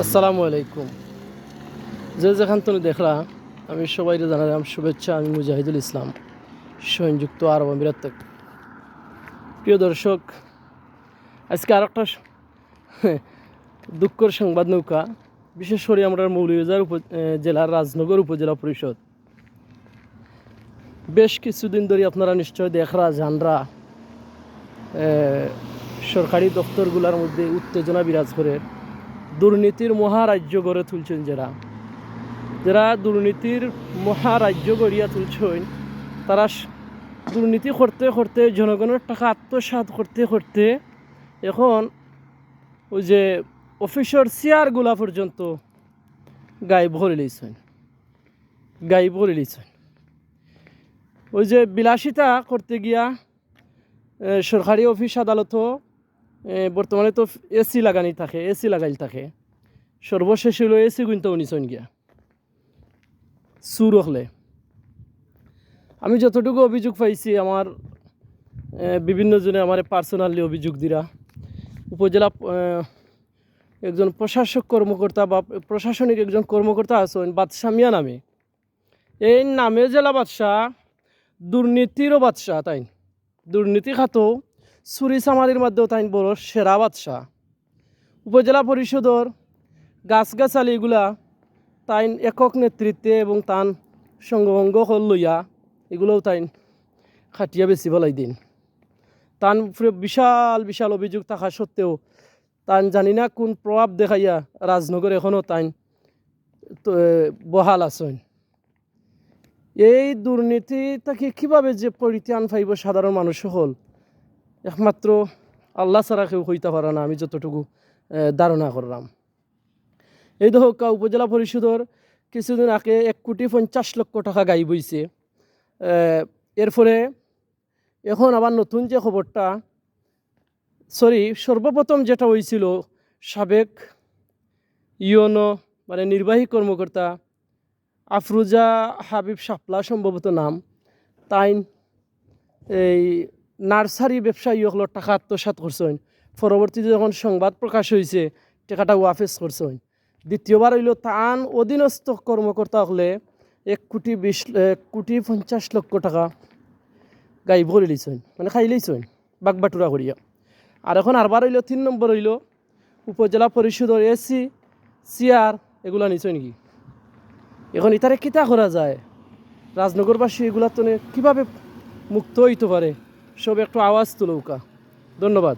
আসসালামু আলাইকুম। যে যেখান থেকে দেখলা আমি সবাই জানালাম শুভেচ্ছা। আমি মুজাহিদুল ইসলাম, সংযুক্ত আরব আমিরাত থেকে। প্রিয় দর্শক, আজকে আর একটা দুঃখের সংবাদ নৌকা, বিশেষ করে আমরা মৌলভীবাজার জেলার রাজনগর উপজেলা পরিষদ বেশ কিছুদিন ধরে আপনারা নিশ্চয় দেখরা জানরা সরকারি দপ্তরগুলোর মধ্যে উত্তেজনা বিরাজ করে দুর্নীতির মহারাজ্য গড়ে তুলছেন যারা দুর্নীতির মহারাজ্য গড়িয়া তুলছেন, তারা দুর্নীতি করতে করতে জনগণের টাকা আত্মসাৎ করতে করতে এখন ওই যে অফিসের চেয়ারগুলা পর্যন্ত গায়েব করে লিয়েছেন। ওই যে বিলাসিতা করতে গিয়া সরকারি অফিস আদালতও বর্তমানে তো এসি লাগাইল থাকে। সর্বশেষ হলো এসি গুনতে উনিছেন গিয়া চুর হলে। আমি যতটুকু অভিযোগ পাইছি, আমার বিভিন্ন জনে আমার পার্সোনালি অভিযোগ দিরা উপজেলা একজন প্রশাসক কর্মকর্তা বা প্রশাসনিক একজন কর্মকর্তা আছেন বাদশাহ মিয়া নামে। এই নামে জেলা বাদশাহ, দুর্নীতিরও বাদশাহ। তাই দুর্নীতি খাতেও চুরি চামারির মধ্যেও তাই বড় সেরা বাদশাহ। উপজেলা পরিষদর গাছগাছালি এগুলা তাই একক নেতৃত্বে এবং তান সঙ্গভঙ্গ লইয়া এগুলোও তাই খাটিয়া বেশি বলাই দিন। তান বিশাল বিশাল অভিযোগ থাকা সত্ত্বেও তান জানি না কোন প্রভাব দেখাইয়া রাজনগর এখনও তাই বহাল আছেন। এই দুর্নীতি তাকে কীভাবে যে পরিত্রাণ পাইব সাধারণ মানুষ হল, একমাত্র আল্লাহ ছাড়া কেউ হইতে পারে না, আমি যতটুকু ধারণা করলাম। এই দহকা উপজেলা পরিষদর কিছুদিন আগে 1,50,00,000 টাকা গায়েব হয়েছে। এরপরে এখন আবার নতুন যে খবরটা, সর্বপ্রথম যেটা হয়েছিল, সাবেক ইউনো মানে নির্বাহী কর্মকর্তা আফরুজা হাবিব শাপলা সম্ভবত নাম, তাই এই নার্সারি ব্যবসায়ী হলো টাকা আত্মসাৎ করছেন। পরবর্তীতে যখন সংবাদ প্রকাশ হয়েছে, টাকাটা ওয়াফেস করছেন। দ্বিতীয়বার হইল তান অধীনস্থ কর্মকর্তা হলে 1,50,00,000 টাকা গায়েব করে লিছেন, মানে খাই লিছেন বাগবাটুরা করিয়া। আর এখন আরবার হইল 3 নম্বর হইল উপজেলা পরিষদের এসি চেয়ার এগুলা নিছেন কি। এখন ইতারে কিতা করা যায়? রাজনগরবাসী এগুলা তো কীভাবে মুক্ত হইতে পারে? সব একটু আওয়াজ তুলৌকা। ধন্যবাদ।